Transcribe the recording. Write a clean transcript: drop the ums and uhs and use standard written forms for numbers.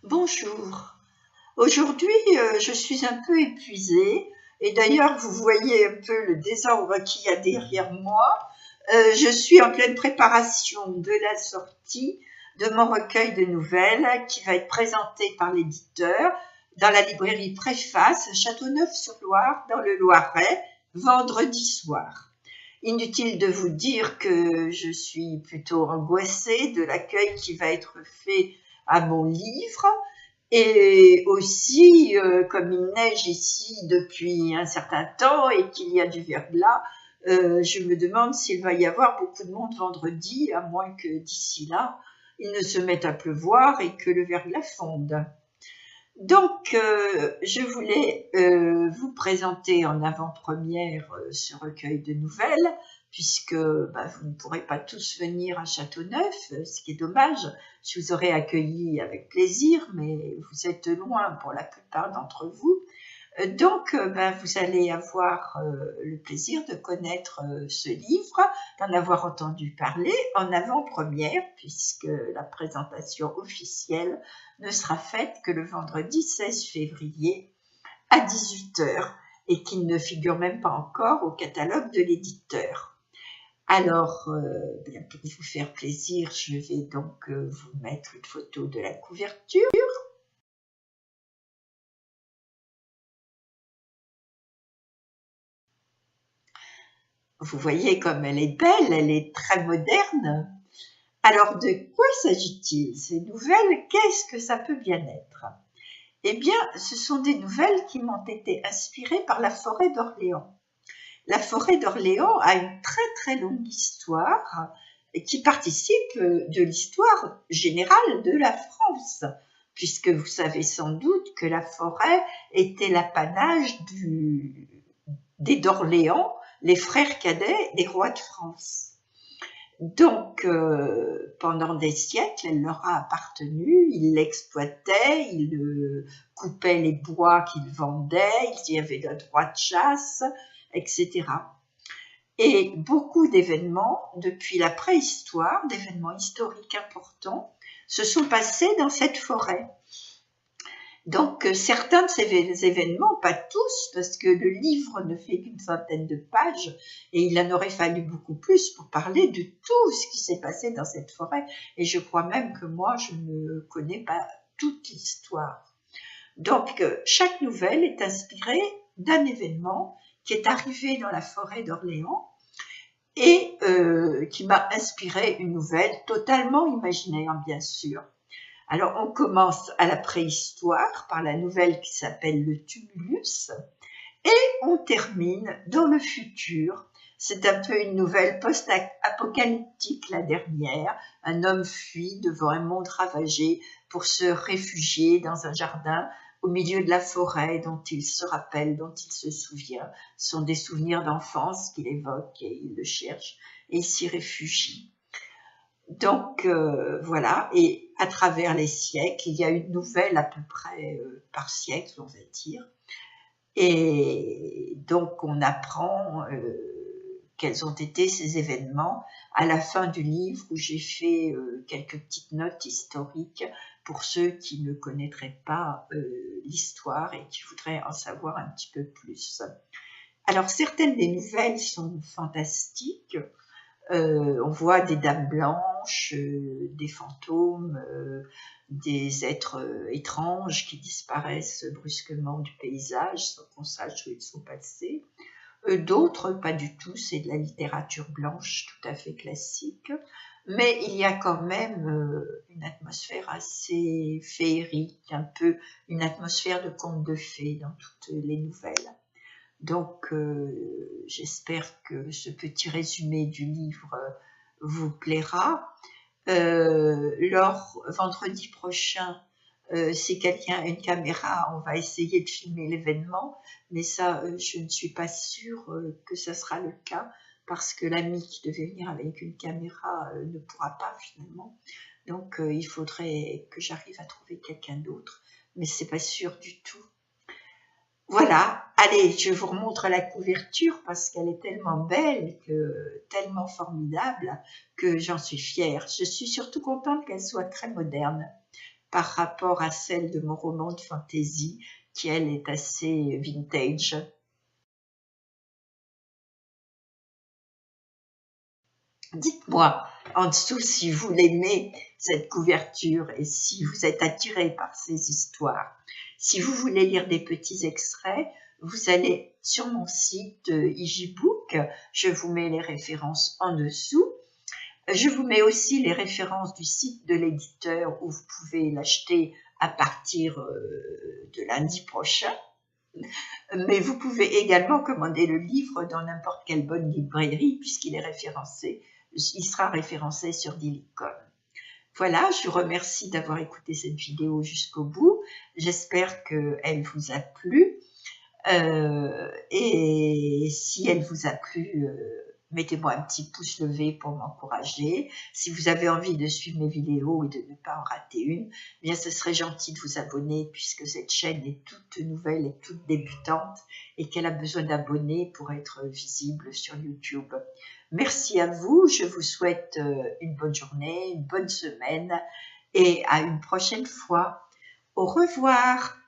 Bonjour. Aujourd'hui, je suis un peu épuisée et d'ailleurs, vous voyez un peu le désordre qu'il y a derrière moi. Je suis en pleine préparation de la sortie de mon recueil de nouvelles qui va être présenté par l'éditeur dans la librairie Préface, Châteauneuf-sur-Loire, dans le Loiret, vendredi soir. Inutile de vous dire que je suis plutôt angoissée de l'accueil qui va être fait à mon livre. Et aussi, comme il neige ici depuis un certain temps et qu'il y a du verglas, je me demande s'il va y avoir beaucoup de monde vendredi, à moins que d'ici là, il ne se mette à pleuvoir et que le verglas fonde. Donc, je voulais vous présenter en avant-première ce recueil de nouvelles, puisque vous ne pourrez pas tous venir à Châteauneuf, ce qui est dommage. Je vous aurais accueilli avec plaisir, mais vous êtes loin pour la plupart d'entre vous. Donc, vous allez avoir le plaisir de connaître ce livre, d'en avoir entendu parler en avant-première, puisque la présentation officielle ne sera faite que le vendredi 16 février à 18h et qu'il ne figure même pas encore au catalogue de l'éditeur. Alors, pour vous faire plaisir, je vais donc vous mettre une photo de la couverture. Vous voyez comme elle est belle, elle est très moderne. Alors, de quoi s'agit-il? Ces nouvelles, qu'est-ce que ça peut bien être? Eh bien, ce sont des nouvelles qui m'ont été inspirées par la forêt d'Orléans. La forêt d'Orléans a une très longue histoire qui participe de l'histoire générale de la France, puisque vous savez sans doute que la forêt était l'apanage des d'Orléans, les frères cadets des rois de France. Donc, pendant des siècles, elle leur a appartenu, ils l'exploitaient, ils coupaient les bois qu'ils vendaient, il y avait le droit de chasse, etc. Et beaucoup d'événements, depuis la préhistoire, d'événements historiques importants, se sont passés dans cette forêt. Donc, certains de ces événements, pas tous, parce que le livre ne fait qu'une centaine de pages et il en aurait fallu beaucoup plus pour parler de tout ce qui s'est passé dans cette forêt. Et je crois même que moi, je ne connais pas toute l'histoire. Donc, chaque nouvelle est inspirée d'un événement qui est arrivé dans la forêt d'Orléans et qui m'a inspiré une nouvelle totalement imaginaire, bien sûr. Alors, on commence à la préhistoire par la nouvelle qui s'appelle Le Tumulus et on termine dans le futur. C'est un peu une nouvelle post-apocalyptique, la dernière. Un homme fuit devant un monde ravagé pour se réfugier dans un jardin au milieu de la forêt dont il se rappelle, dont il se souvient. Ce sont des souvenirs d'enfance qu'il évoque et il le cherche et il s'y réfugie. Donc voilà, et à travers les siècles, il y a une nouvelle à peu près par siècle, on va dire. Et donc on apprend quels ont été ces événements à la fin du livre où j'ai fait quelques petites notes historiques pour ceux qui ne connaîtraient pas l'histoire et qui voudraient en savoir un petit peu plus. Alors certaines des nouvelles sont fantastiques. On voit des dames blanches, des fantômes, des êtres étranges qui disparaissent brusquement du paysage sans qu'on sache où ils sont passés. D'autres, pas du tout, c'est de la littérature blanche tout à fait classique, mais il y a quand même une atmosphère assez féerique, un peu une atmosphère de conte de fées dans toutes les nouvelles. Donc, j'espère que ce petit résumé du livre vous plaira. Vendredi prochain, si quelqu'un a une caméra, on va essayer de filmer l'événement, mais ça, je ne suis pas sûre que ça sera le cas, parce que l'ami qui devait venir avec une caméra ne pourra pas finalement. Donc, il faudrait que j'arrive à trouver quelqu'un d'autre, mais c'est pas sûr du tout. Voilà, allez, je vous remontre la couverture parce qu'elle est tellement belle, tellement formidable, que j'en suis fière. Je suis surtout contente qu'elle soit très moderne. par rapport à celle de mon roman de fantasy, qui elle est assez vintage. Dites-moi en dessous si vous l'aimez, cette couverture, et si vous êtes attiré par ces histoires. Si vous voulez lire des petits extraits, vous allez sur mon site Igibook, je vous mets les références en dessous. Je vous mets aussi les références du site de l'éditeur où vous pouvez l'acheter à partir de lundi prochain. Mais vous pouvez également commander le livre dans n'importe quelle bonne librairie puisqu'il est référencé, il sera référencé sur Dilicom. Voilà, je vous remercie d'avoir écouté cette vidéo jusqu'au bout. J'espère qu'elle vous a plu. Et si elle vous a plu, mettez-moi un petit pouce levé pour m'encourager. Si vous avez envie de suivre mes vidéos et de ne pas en rater une, eh bien ce serait gentil de vous abonner puisque cette chaîne est toute nouvelle et toute débutante et qu'elle a besoin d'abonnés pour être visible sur YouTube. Merci à vous, je vous souhaite une bonne journée, une bonne semaine et à une prochaine fois. Au revoir.